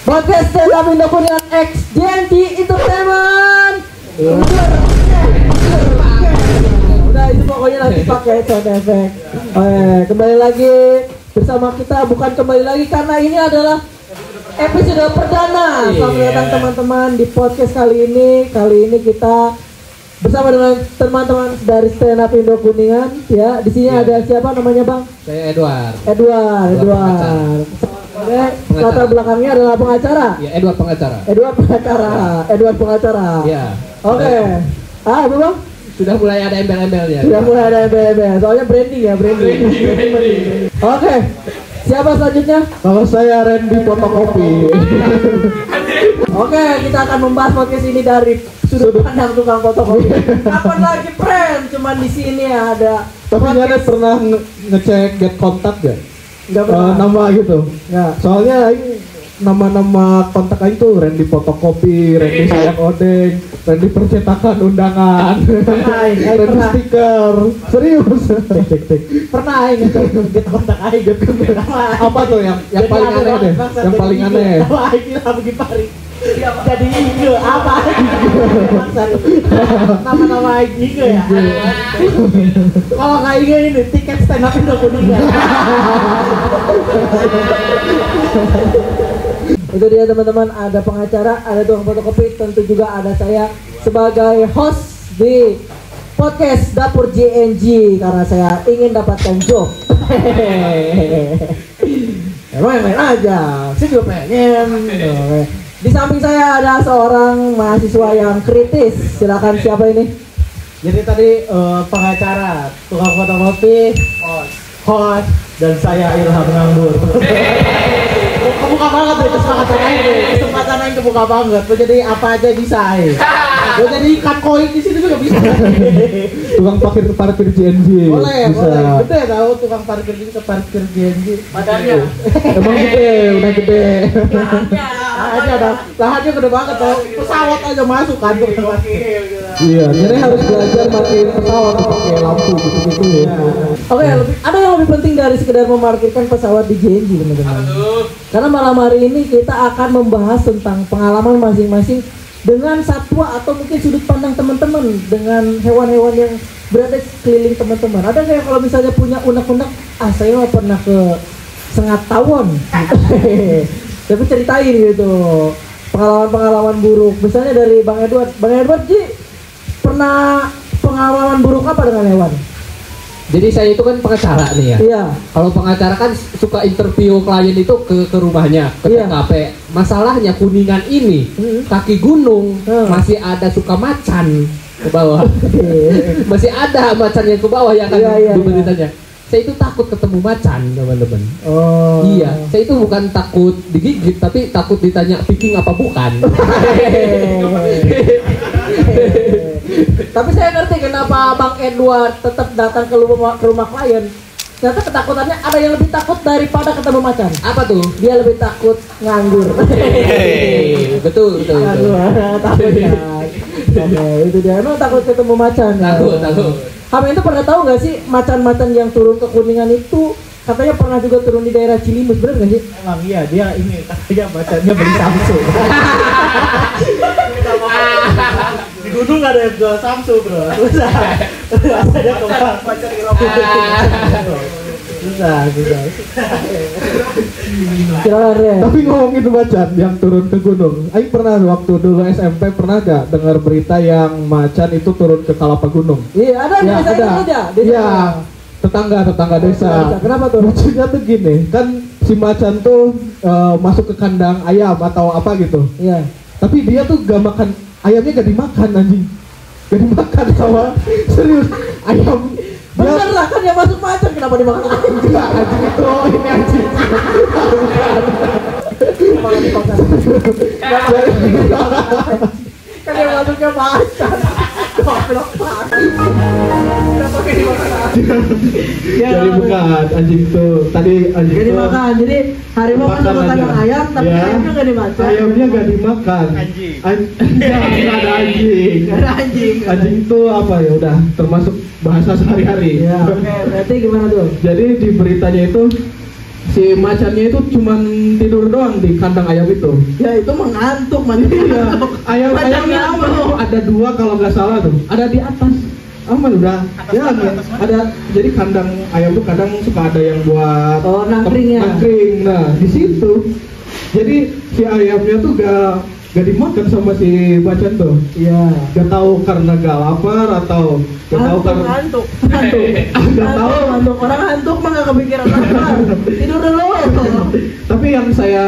Podcast stand up Indo Kuningan X JNG Entertainment. Udah itu pokoknya nanti pakai sound effect. Kembali lagi bersama kita, bukan kembali lagi karena ini adalah episode perdana. Selamat datang teman-teman di podcast kali ini. Kali ini kita bersama dengan teman-teman dari stand up Indo Kuningan. Ya, di sini ada siapa namanya, Bang? Saya Edward. Latar belakangnya adalah pengacara. Ya, Edward pengacara. Edward pengacara. Ya. Oke. Apa, Bang? Sudah mulai ada embel-embelnya. Soalnya branding. Oke. Siapa selanjutnya? Kalau saya Randy fotokopi. Oke, kita akan membahas podcast ini dari sudut pandang tukang fotokopi. Kapan lagi friend? Cuman di sini ada. Tapi ada pernah ngecek get kontak gak? Enggak pernah. Nama gitu. Enggak. Soalnya nama-nama kontak aing tuh Randy fotokopi, Randy sayang odeng, Randy percetakan undangan, Randy stiker. Serius. Cek. Pernah aing get kontak aing get kontak. Apa tuh yang paling aneh deh? Yang paling aneh. Aing kita begini pari. Jadi ide apa? Nama-nama ide ya. Kalau kayak ini tiket stand up Indo Kuningan. Itu dia teman-teman, ada pengacara, ada tukang fotokopi, tentu juga ada saya sebagai host di podcast Dapur JNG karena saya ingin dapatkan job. Emang main aja, saya juga pengen. Di samping saya ada seorang mahasiswa yang kritis. Silakan, siapa ini? Jadi tadi pengacara, tukang fotokopi, host, dan saya Ilham Nganggur. Kebuka banget deh kesempatan lain kebuka banget. Lo jadi apa aja bisa Lo jadi ikan koi di sini juga bisa. Tukang parkir JNG. Boleh. Bisa. Gede tahu tukang parkir ini ke parkir JNG. Badannya. Emang gede, udah gede. Lahannya gede banget tau. Pesawat aja masuk kantor. Iya, jadi harus belajar matiin pesawat pakai lampu gitu-gitu ya. Oke, ada yang lebih penting dari sekedar memarkirkan pesawat di JNG, teman-teman. Karena malam hari ini kita akan membahas tentang pengalaman masing-masing dengan satwa atau mungkin sudut pandang teman-teman dengan hewan-hewan yang berada di sekeliling teman-teman. Ada nggak kalau misalnya punya unek-unek? Saya mah pernah ke Sengat Tawon. Tapi ceritain gitu pengalaman-pengalaman buruk. Misalnya dari Bang Edward Ji, pernah pengalaman buruk apa dengan hewan? Jadi saya itu kan pengacara nih ya. Iya. Kalau pengacara kan suka interview klien itu ke rumahnya, ke TKP. Masalahnya Kuningan ini kaki gunung masih ada suka macan ke bawah. Masih ada macan yang ke bawah yang kan beritanya. Saya itu takut ketemu macan, teman-teman. Oh. Iya, saya itu bukan takut digigit, tapi takut ditanya Viking apa bukan. Tapi saya ngerti kenapa Bang Edward tetap datang ke rumah klien. Ternyata ketakutannya ada yang lebih takut daripada ketemu macan. Apa tuh? Dia lebih takut nganggur. Betul. Takutnya. Itu dia. Emang takut ketemu macan. Takut. Kamu itu pernah tahu nggak sih macan-macan yang turun ke Kuningan itu katanya pernah juga turun di daerah Cilimus, bener nggak sih? Emang iya, dia ini katanya macannya beli Samsung. Di gunung ada yang jual Samsung, bro. Susah. Ada kemana? Susah. Tapi ngomongin macan yang turun ke gunung, aing pernah waktu dulu SMP pernah gak dengar berita yang macan itu turun ke Kalapa Gunung? Iya, ada di desa itu aja. Iya, tetangga desa. Kenapa tuh? Lucunya tuh gini, kan si macan tuh masuk ke kandang ayam atau apa gitu. Iya. Tapi dia tuh gak makan, ayamnya gak dimakan anjing. Gak dimakan sama serius ayam. Bener lah kan yang masuk macan, kenapa dimakan? Enggak, anjing itu, ini anjing. Kan yang masuknya macan. Goblok banget. Jadi bukan anjing itu. Tadi anjing Jadi itu makan. Jadi harimau kan sama kandang ayam, tapi ayamnya nggak dimakan. Ayamnya nggak dimakan. Anjing. Nggak ada anjing. Nggak ada anjing. Anjing itu apa ya? Udah termasuk bahasa sehari-hari. Ya, oke. Berarti gimana tuh? Jadi di beritanya itu si macannya itu cuman tidur doang di kandang ayam itu. Ya itu mengantuk man. Iya. Ayamnya apa tuh? Ada 2 kalau nggak salah tuh. Ada di atas. Aman udah. Ya ada. Jadi kandang ayam tuh kadang suka ada yang buat nangkring ya. Nangkring. Nah di situ. Jadi si ayamnya tuh gak dimakan sama si macan tuh. Iya. Gak tahu karena gak lapar atau gak tahu karena ngantuk. Gak tahu. Ngantuk. Orang ngantuk mah gak kepikiran apa. Tidur dulu. Tapi yang saya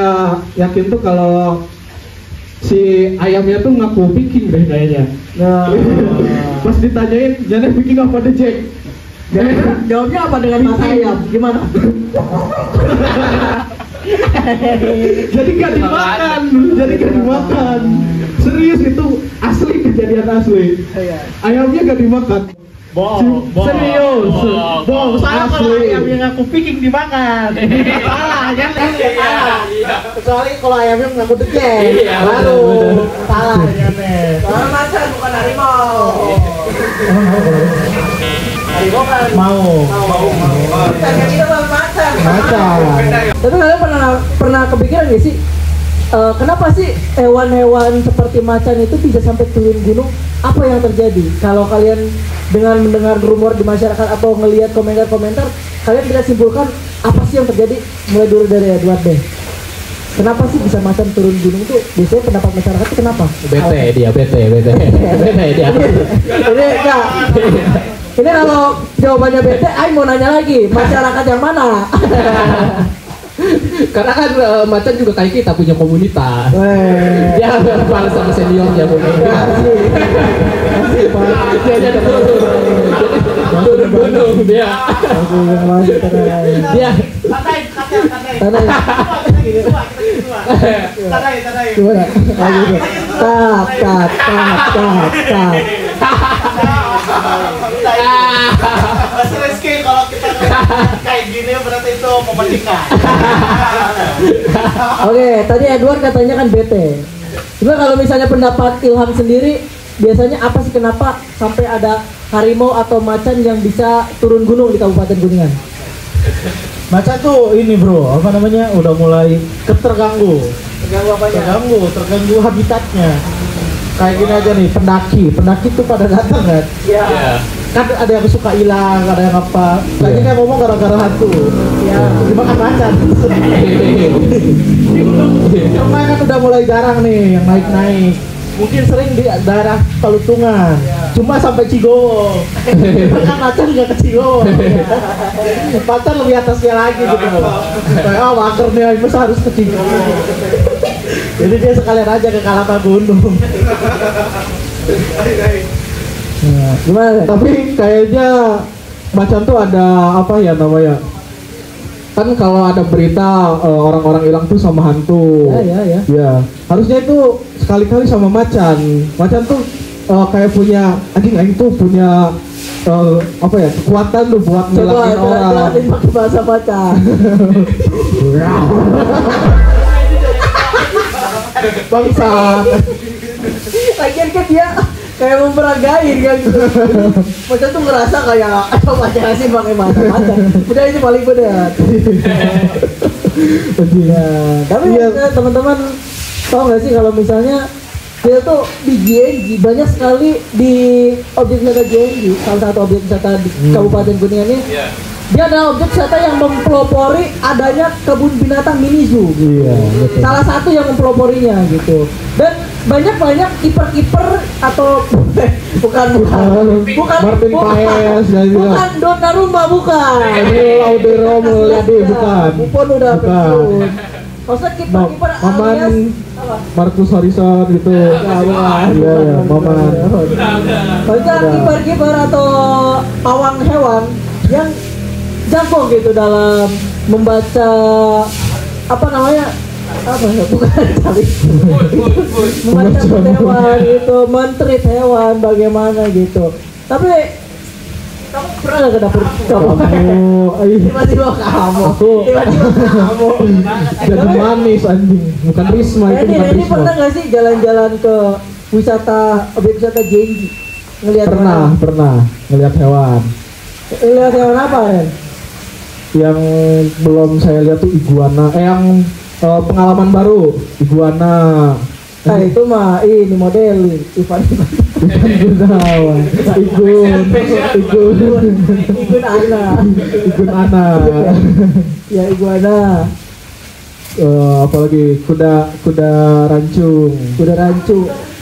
yakin tuh kalau si ayamnya tuh ngaku Viking deh kayaknya. Nah, Pas ditanyain, jadi Viking apa deh Jack? Jawabnya apa dengan mata ayam? Gimana? Jadi gak dimakan, Serius itu asli, kejadian asli. Ayamnya gak dimakan. Bohong. Serius. Bohong. Salah kalau Asli. ayam yang ngaku Viking dimakan. Salah, jangan salah. Kecuali kalau ayamnya ngaku dejek. Iya, Baru betul. salah jangan. Soalnya macan bukan harimau. Harimau kan mau. Kita macan. Macan. tapi kalian pernah kepikiran gak sih? Kenapa sih hewan-hewan seperti macan itu bisa sampai turun gunung? Apa yang terjadi? Kalau kalian dengan mendengar rumor di masyarakat atau ngelihat komentar-komentar, kalian bisa simpulkan apa sih yang terjadi? Mulai dulu dari Edward deh. Kenapa sih bisa macan turun gunung tuh? Biasanya pendapat masyarakat itu kenapa? Bete dia. Ini enggak. Ini kalau jawabannya bete, Aing mau nanya lagi, masyarakat yang mana? Karena kan macan juga kayak kita punya komunitas. Dia balas sama seniornya mungkin. Dia jadi turun gunung dia. Dia Tanah ya? Gimana? Cut. Mas Rizky kalau kita kayak gini berarti itu pemetika. Oke, tadi Edward katanya kan bete. Cuma kalau misalnya pendapat Ilham sendiri, biasanya apa sih kenapa sampai ada harimau atau macan yang bisa turun gunung di Kabupaten Kuningan? Macan tuh ini bro, apa namanya, udah mulai terganggu. Terganggu apanya? Terganggu habitatnya. Kayak gini aja nih, pendaki tuh pada datang kan? Iya. Kan ada yang suka hilang, ada yang apa. Tadi kan ngomong gara-gara hantu. Iya. Dimakan macan. Rumah kan udah mulai jarang nih yang naik-naik. Mungkin sering di daerah Palutungan. Cuma sampai Cigowo. Kan macan nggak ke Cigowo. Macan lebih atasnya lagi gitu. Kayak mager nih, Mas harus ke Cigowo. Jadi dia sekalian aja ke Kalapa Gunung. Nah, gimana? Tapi kayaknya macan tuh ada apa ya namanya? Kan kalau ada berita orang-orang hilang tuh sama hantu. Ya. Ya, harusnya itu sekali-kali sama macan. Macan tuh kayak punya anjing tuh punya apa ya? Kekuatan tuh buat ngilangin orang. Coba pakai bahasa macan. Bangsa. Lagian kan dia kayak memperagain kan gitu. Macan tuh ngerasa kayak apa macan sih pakai bahasa macan. Udah itu paling benar. Ya, tapi teman-teman tahu nggak sih kalau misalnya kita tuh di JNJ banyak sekali di objek wisata JNJ, salah satu objek wisata di Kabupaten Kuningan ini. Dia adalah objek wisata yang mempelopori adanya kebun binatang mini zoo. Iya, betul. Salah satu yang mempeloporinya gitu. Dan banyak kiper-kiper atau bukan Martin Paes dan juga bukan Donnarumma bukan. Emil Audero Mulyadi bukan. Buffon udah Bukan. pensiun. Maksudnya kiper-kiper Maman alias apa? Marcus Harrison gitu. Bukan. Iya, Maman. Maksudnya kiper-kiper atau pawang hewan yang jago gitu dalam membaca apa namanya, apa ya, bukan cari membaca hewan gitu, mentreat hewan bagaimana gitu. Tapi kamu pernah nggak ke dapur kamu? Tiba-tiba kamu Jadi manis anjing, bukan Risma itu bukan ini Risma. pernah nggak sih jalan-jalan ke objek wisata JNJ ngelihat Pernah ngelihat hewan. ngelihat hewan apa Ren? Yang belum saya lihat tuh iguana. Yang pengalaman baru iguana. Nah itu mah ini model Ivan Gunawan. Igun Ana. Ya iguana. Apalagi kuda rancung.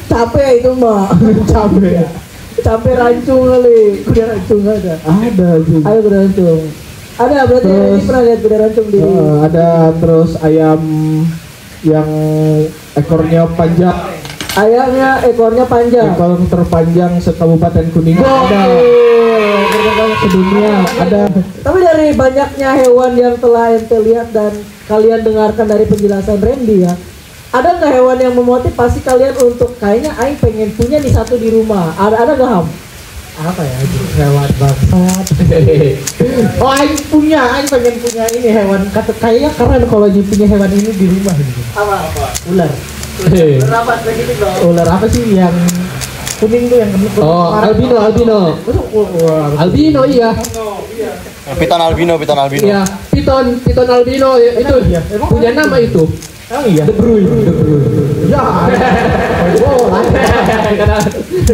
Capek itu mah. Capek rancung kali. Kuda rancung ada. Sih. Ayo kuda rancung. Ada berarti Terus, ini pernah lihat kuda rancung di. Ada terus ayam yang ekornya panjang. Ayamnya ekornya panjang. Ekor terpanjang sekabupaten Kuningan. Ada. Sedunia ada. Tapi dari banyaknya hewan yang telah ente lihat dan kalian dengarkan dari penjelasan Randy ya, ada nggak hewan yang memotivasi kalian untuk kayaknya Aing pengen punya nih satu di rumah? Ada nggak Ham? Apa ya itu hewan bangsat. Oh Aing pengen punya ini hewan kayaknya keren kalau punya hewan ini di rumah gitu. Apa? Ular. Berapa begitu dong? Ular apa sih yang kuning tuh yang Oh, albino. Albino iya. Piton albino. Iya, piton albino itu iya? Emang punya nama itu. Emang iya? De Bruyne. Ya. Bola.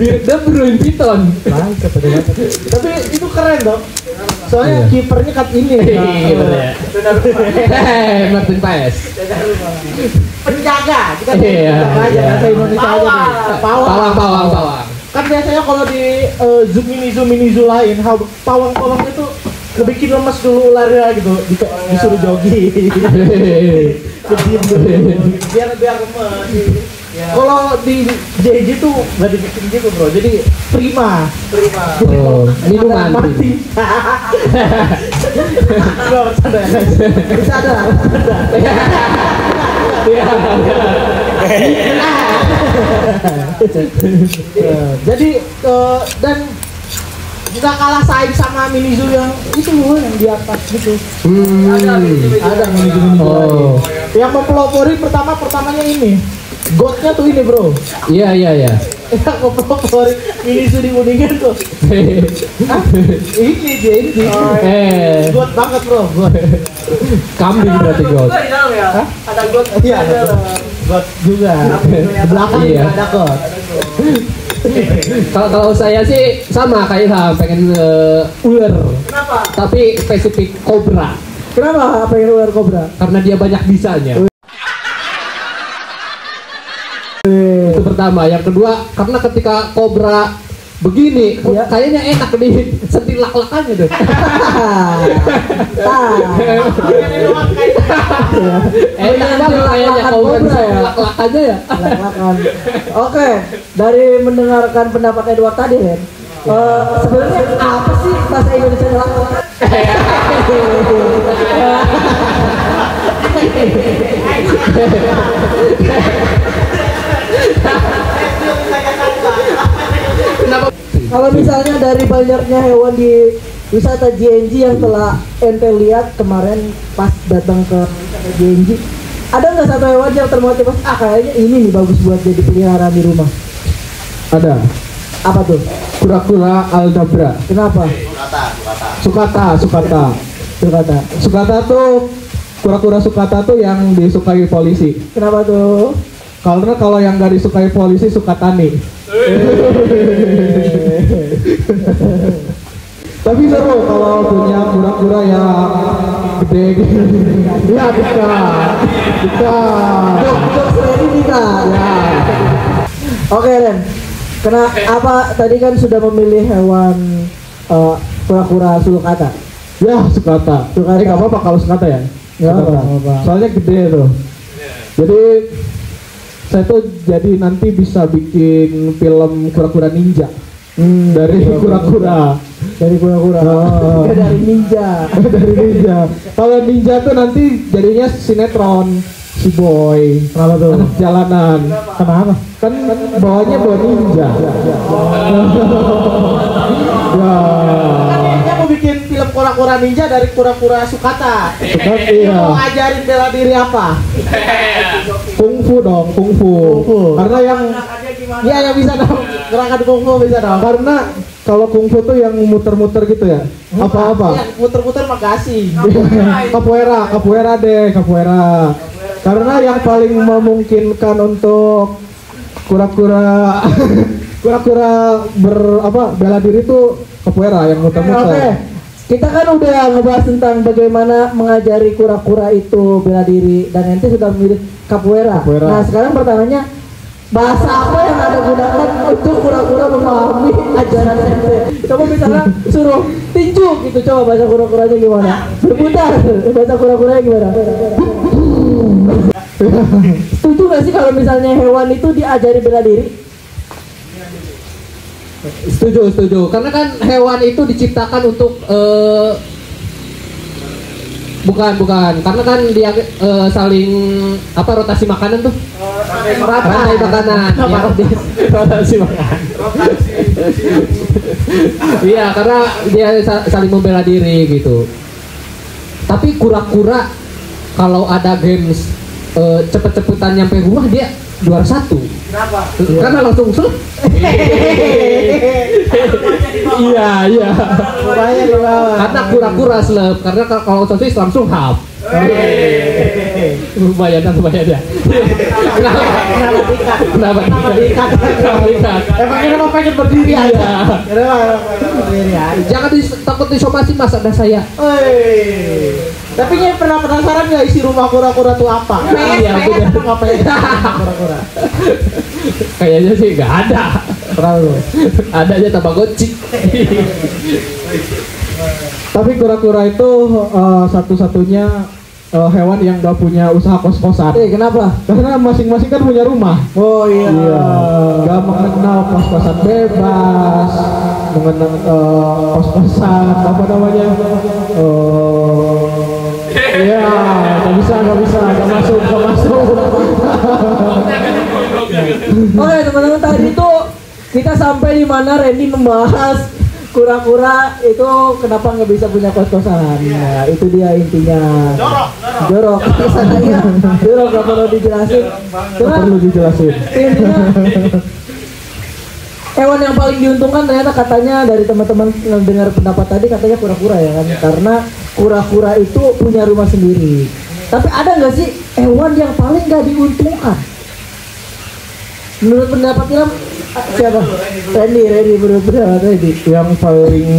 De Bruyne piton. Tapi itu keren dong. Soalnya kipernya kat ini. Iya benar. Martin Paes. Penjaga. Kita Iya. aja bahasa Indonesia aja nih. Pawang. Kan biasanya kalau di zoom ini lain, pawang-pawangnya tuh bikin lemes dulu ularnya gitu, disuruh jogging. Kediam dulu, biar lemes. Ya. Kalau di JJ tuh nggak dibikin gitu bro, jadi prima. Oh, minuman. Mati. Gak bercanda ya guys. Bercanda. Jadi dan nggak kalah saing sama mini zoo yang itu loh yang di atas gitu. Ada mini zoo Oh. yang mempelopori pertamanya ini godnya tuh ini bro. Iya. Yang mempelopori mini zoo di Kuningan tuh. Hah? Ini god banget bro, god. Kambing berarti God. Hah? Ada got. Iya, god juga. Di belakang Iya. juga ada god. Kalau saya sih sama kayak Ilham, pengen ular. Kenapa? Tapi spesifik kobra. Kenapa pengen ular kobra? Karena dia banyak bisanya. Itu pertama. Yang kedua, karena ketika kobra begini, Iya. kayaknya enak di sentil lak-lakannya deh. Enak banget kayaknya kobra bisa lak-lakannya ya. Lak-lakan. Oke, dari mendengarkan pendapat Edward tadi Ren, sebenarnya apa sih bahasa Indonesia lak-lakan? Kenapa? Kalau misalnya dari banyaknya hewan di wisata JNJ yang telah ente lihat kemarin pas datang ke wisata JNJ, ada nggak satu hewan yang termotivasi? Kayaknya ini nih bagus buat jadi peliharaan di rumah. Ada. Apa tuh? Kura-kura aldabra. Kenapa? Sukata. Sukata tuh kura-kura sukata tuh yang disukai polisi. Kenapa tuh? Karena kalau yang nggak disukai polisi suka tani. Tapi seru kalau punya kura-kura yang gede gitu. Ya bisa. Jokes ready bisa. Ya. Oke Ren, apa tadi kan sudah memilih hewan kura-kura sulcata. Ya sukata. Sukata. Nggak apa-apa kalau sukata ya. Nggak Sukata. apa-apa. Soalnya gede tuh. Jadi saya tuh jadi nanti bisa bikin film kura-kura ninja. Dari kura-kura. Dari kura-kura. Dari ninja. Dari ninja. Kalau ninja tuh nanti jadinya sinetron si boy. Kenapa tuh? Anak jalanan. Kenapa? Kan bawanya bawa ninja. Ya. Dia mau bikin film kura-kura ninja dari kura-kura sukata. Sukata, Dia iya. mau ngajarin bela diri apa? Kungfu dong, kungfu. Kungfu. Karena yang Dia yang bisa dong. Gerakan kungfu bisa dong. karena kalau kungfu tuh yang muter-muter gitu ya? Apa-apa? Yang muter-muter makasih. Capoeira deh, capoeira. Karena yang paling memungkinkan untuk kura-kura bela diri tuh capoeira yang muter-muter. Oke. Kita kan udah ngebahas tentang bagaimana mengajari kura-kura itu bela diri dan ente sudah memilih capoeira. Nah, sekarang pertanyaannya bahasa apa yang Anda gunakan untuk kura-kura memahami ajaran ente? Coba misalnya suruh tinju gitu, coba bahasa kura-kuranya gimana? Berputar, bahasa kura-kuranya gimana? Setuju gak sih kalau misalnya hewan itu diajari bela diri? Setuju. Karena kan hewan itu diciptakan untuk bukan. Karena kan dia saling rotasi makanan tuh. Rantai makanan. Rotasi makanan. Iya, karena dia saling membela diri gitu. Tapi kura-kura kalau ada games cepet-cepetan nyampe rumah dia juara 1. Kenapa? Karena langsung Iya. Rupanya di bawah. Karena kura-kura slep. Karena kalau sosis langsung hap. Lumayan ya. Kenapa diikat? Emang kenapa pengen berdiri aja? Kenapa berdiri aja? Jangan takut disomasi mas, ada saya. Tapi yang pernah penasaran nggak isi rumah kura-kura tuh apa? Iya, bener. Ngapain kura-kura? Kayaknya sih nggak ada. Terlalu. Ada aja Tamagotchi. Tapi kura-kura itu satu-satunya hewan yang gak punya usaha kos-kosan. Kenapa? Karena masing-masing kan punya rumah. Oh iya. Gak mengenal kos-kosan bebas, mengenal kos-kosan apa namanya? Iya, gak bisa, gak masuk. Oke teman-teman, tadi tuh kita sampai di mana Randy membahas kura-kura itu kenapa nggak bisa punya kos-kosan. Nah, itu dia intinya. Jorok. Kesannya jorok, nggak perlu dijelasin. Intinya hewan yang paling diuntungkan ternyata katanya dari teman-teman yang dengar pendapat tadi katanya kura-kura ya kan, karena kura-kura itu punya rumah sendiri. Tapi ada nggak sih hewan yang paling nggak diuntungkan? Menurut pendapat Ilham siapa? Randy menurut pendapat Randy. Yang paling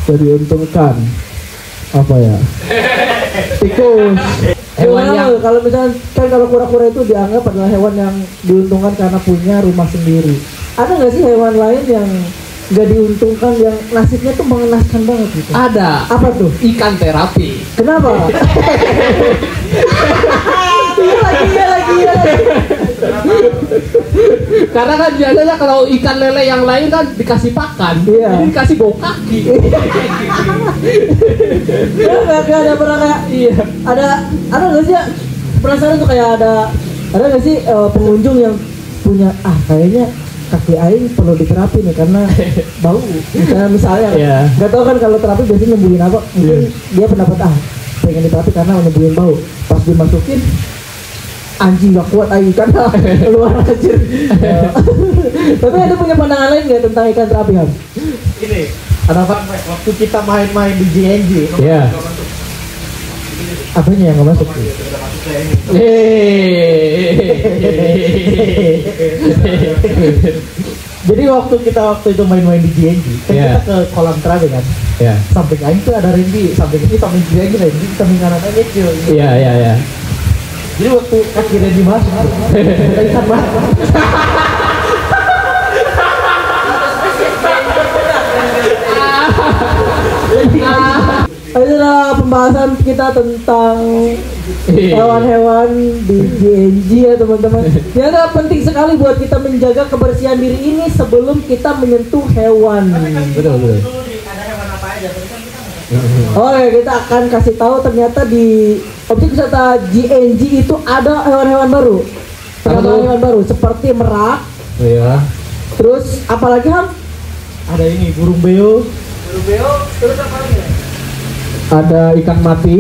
diuntungkan apa ya? Tikus. Hewan yang kalau misalnya kan kalau kura-kura itu dianggap adalah hewan yang diuntungkan karena punya rumah sendiri. Ada nggak sih hewan lain yang nggak diuntungkan yang nasibnya tuh mengenaskan banget gitu? ada. Apa tuh? Ikan terapi. Kenapa? Iya lagi. Karena kan biasanya kalau ikan lele yang lain kan dikasih pakan, ini dikasih bau kaki. Gak ada pernah kayak ada nggak sih ya? Penasaran tuh kayak ada nggak sih pengunjung yang punya kayaknya kaki aing perlu diterapi nih karena bau. Misalnya nggak tahu kan kalau terapi biasanya nyembuhin apa? Mungkin dia pendapat pengen diterapi karena nyembuhin bau. Pas dimasukin anjing gak kuat ikan keluar anjir. Tapi ada punya pandangan lain nggak tentang ikan terapi Ham? Ini ada apa? Waktu kita main-main di JNJ. Iya. Apanya yang nggak masuk? Jadi waktu itu main-main di JNJ, kan kita ke kolam terapi kan. Iya. Samping aing tuh ada Randy, samping ini samping kiri lagi Randy, samping kanan aja cuy. Iya. Jadi waktu kaki Randy masuk, ada ikan banget. Itu adalah pembahasan kita tentang hewan-hewan di JNJ ya teman-teman. Ternyata penting sekali buat kita menjaga kebersihan diri ini sebelum kita menyentuh hewan. Betul. Oke, kita akan kasih tahu ternyata di objek wisata JNJ itu ada hewan-hewan baru. Hewan baru seperti merak. Iya. Terus apalagi Ham? Ada ini burung beo. Terus apa lagi? Ada ikan mati.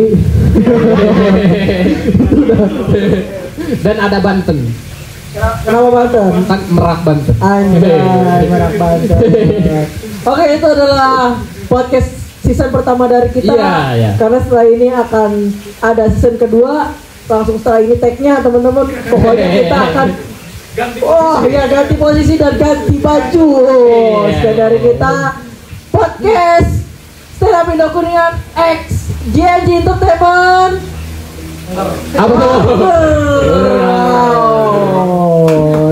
Dan ada Banten. Kenapa Banten? Kan merak Banten. Anjay, merak Banten. Oke, itu adalah podcast season pertama dari kita. Iya. Karena setelah ini akan ada season kedua. Langsung setelah ini tag-nya teman-teman. Pokoknya kita akan ganti posisi dan ganti baju. Sekian dari kita podcast Stand Up Indo Kuningan X JNJ Entertainment. Apa tuh?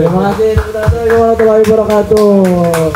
Terima kasih warahmatullahi wabarakatuh.